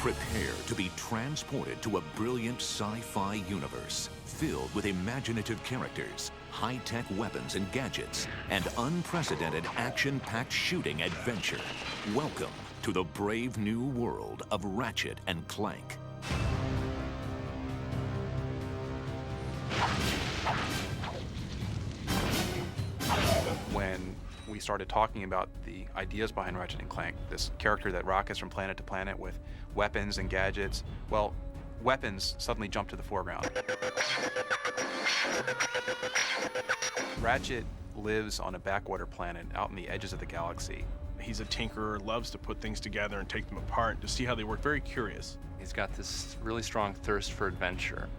Prepare to be transported to a brilliant sci-fi universe filled with imaginative characters, high-tech weapons and gadgets, and unprecedented action-packed shooting adventure. Welcome to the brave new world of Ratchet and Clank. When we started talking about the ideas behind Ratchet and Clank, this character that rockets from planet to planet with weapons and gadgets, well, weapons suddenly jumped to the foreground. Ratchet lives on a backwater planet out in the edges of the galaxy. He's a tinkerer, loves to put things together and take them apart to see how they work, very curious. He's got this really strong thirst for adventure.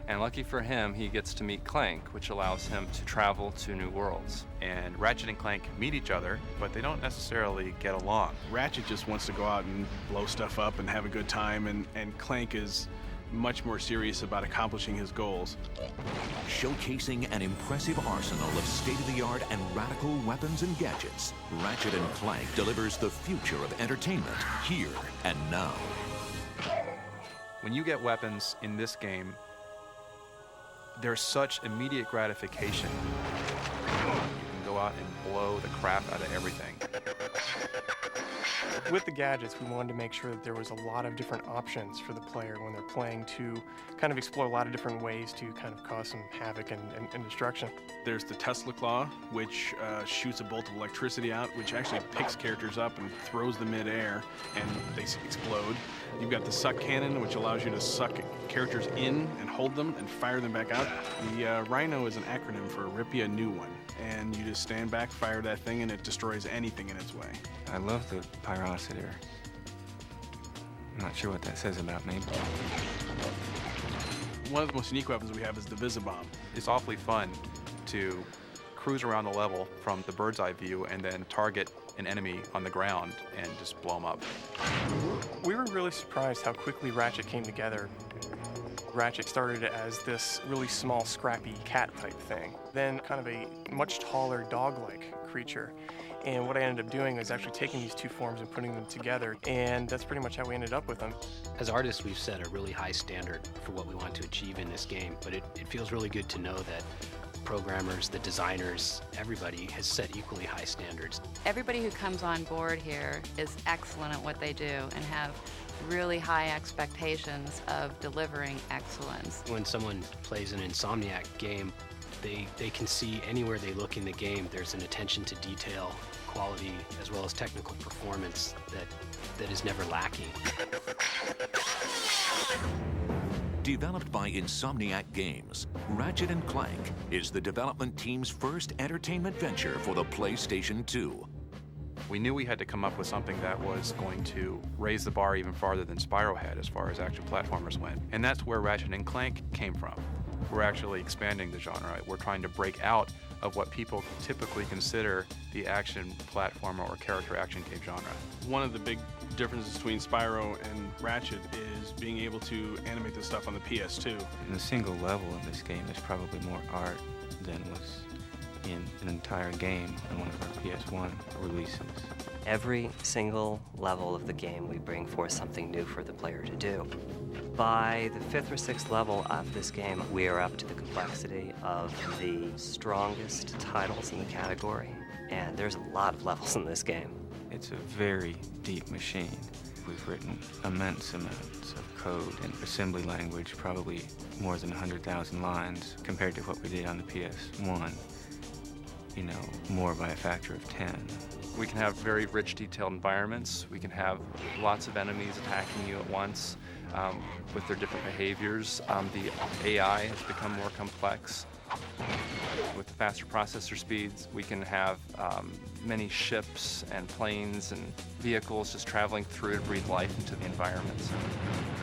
And lucky for him, he gets to meet Clank, which allows him to travel to new worlds. And Ratchet and Clank meet each other, but they don't necessarily get along. Ratchet just wants to go out and blow stuff up and have a good time, and Clank is much more serious about accomplishing his goals. Showcasing an impressive arsenal of state-of-the-art and radical weapons and gadgets, Ratchet and Clank delivers the future of entertainment here and now. When you get weapons in this game, there's such immediate gratification. You can go out and blow the crap out of everything. With the gadgets, we wanted to make sure that there was a lot of different options for the player when they're playing to kind of explore a lot of different ways to kind of cause some havoc and destruction. There's the Tesla Claw, which shoots a bolt of electricity out, which actually picks characters up and throws them mid-air, and they explode. You've got the Suck Cannon, which allows you to suck characters in and hold them and fire them back out. The Rhino is an acronym for Rip Ya a New One, and you just stand back, fire that thing, and it destroys anything in its way. I love the pyrocitor. I'm not sure what that says about me. One of the most unique weapons we have is the Visibomb. It's awfully fun to cruise around the level from the bird's eye view and then target an enemy on the ground and just blow them up. We were really surprised how quickly Ratchet came together. Ratchet started as this really small, scrappy cat-type thing, then kind of a much taller dog-like creature. And what I ended up doing is actually taking these two forms and putting them together, and that's pretty much how we ended up with them. As artists, we've set a really high standard for what we want to achieve in this game, but it feels really good to know that programmers, the designers, everybody has set equally high standards. Everybody who comes on board here is excellent at what they do and have really high expectations of delivering excellence. When someone plays an Insomniac game, they can see anywhere they look in the game, there's an attention to detail, quality, as well as technical performance that is never lacking. Developed by Insomniac Games, Ratchet and Clank is the development team's first entertainment venture for the PlayStation 2. We knew we had to come up with something that was going to raise the bar even farther than Spyro had as far as action platformers went. And that's where Ratchet and Clank came from. We're actually expanding the genre. We're trying to break out of what people typically consider the action platformer or character action game genre. One of the big differences between Spyro and Ratchet is being able to animate this stuff on the PS2. In a single level in this game, there's probably more art than was in an entire game on one of our PS1 releases. Every single level of the game, we bring forth something new for the player to do. By the 5th or 6th level of this game, we are up to the complexity of the strongest titles in the category, and there's a lot of levels in this game. It's a very deep machine. We've written immense amounts of code and assembly language, probably more than 100,000 lines compared to what we did on the PS1. You know, more by a factor of 10. We can have very rich, detailed environments. We can have lots of enemies attacking you at once with their different behaviors. The AI has become more complex. With the faster processor speeds, we can have many ships and planes and vehicles just traveling through to breathe life into the environments.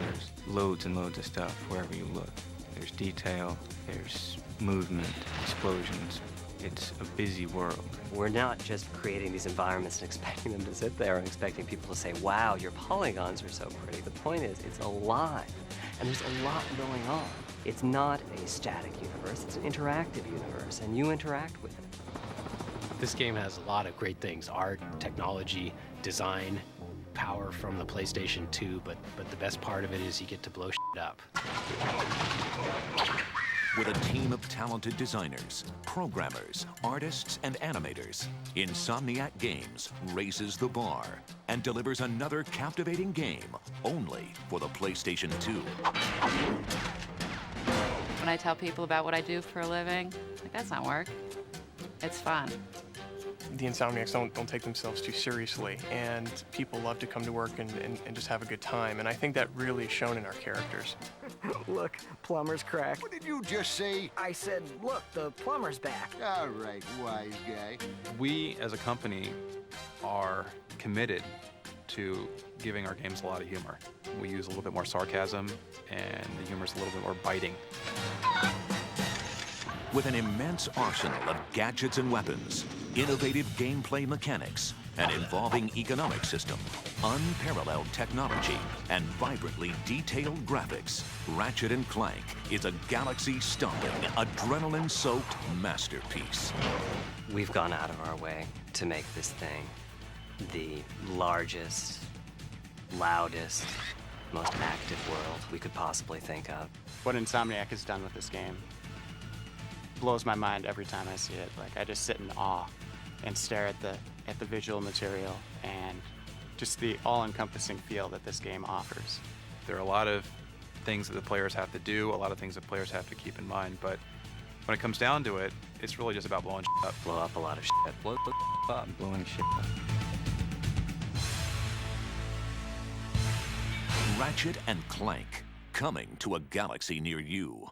There's loads and loads of stuff wherever you look. There's detail, there's movement, explosions. It's a busy world. We're not just creating these environments and expecting them to sit there and expecting people to say, wow, your polygons are so pretty. The point is, it's alive, and there's a lot going on. It's not a static universe, it's an interactive universe, and you interact with it. This game has a lot of great things: art, technology, design, power from the PlayStation 2, but the best part of it is you get to blow shit up. With a team of talented designers, programmers, artists, and animators, Insomniac Games raises the bar and delivers another captivating game only for the PlayStation 2. When I tell people about what I do for a living, like, that's not work. It's fun. The Insomniacs don't take themselves too seriously, and people love to come to work and just have a good time, and I think that really is shown in our characters. Look, plumber's crack. What did you just say? I said, look, the plumber's back. All right, wise guy. We, as a company, are committed to giving our games a lot of humor. We use a little bit more sarcasm, and the humor's a little bit more biting. With an immense arsenal of gadgets and weapons, innovative gameplay mechanics, an evolving economic system, unparalleled technology, and vibrantly detailed graphics, Ratchet & Clank is a galaxy-stomping, adrenaline-soaked masterpiece. We've gone out of our way to make this thing the largest, loudest, most active world we could possibly think of. What Insomniac has done with this game blows my mind every time I see it. Like, I just sit in awe and stare at the visual material and just the all-encompassing feel that this game offers. There are a lot of things that the players have to do, a lot of things that players have to keep in mind, but when it comes down to it, it's really just about blowing shit up. Blow up a lot of shit. Blow up, blowing shit up. Ratchet & Clank, coming to a galaxy near you.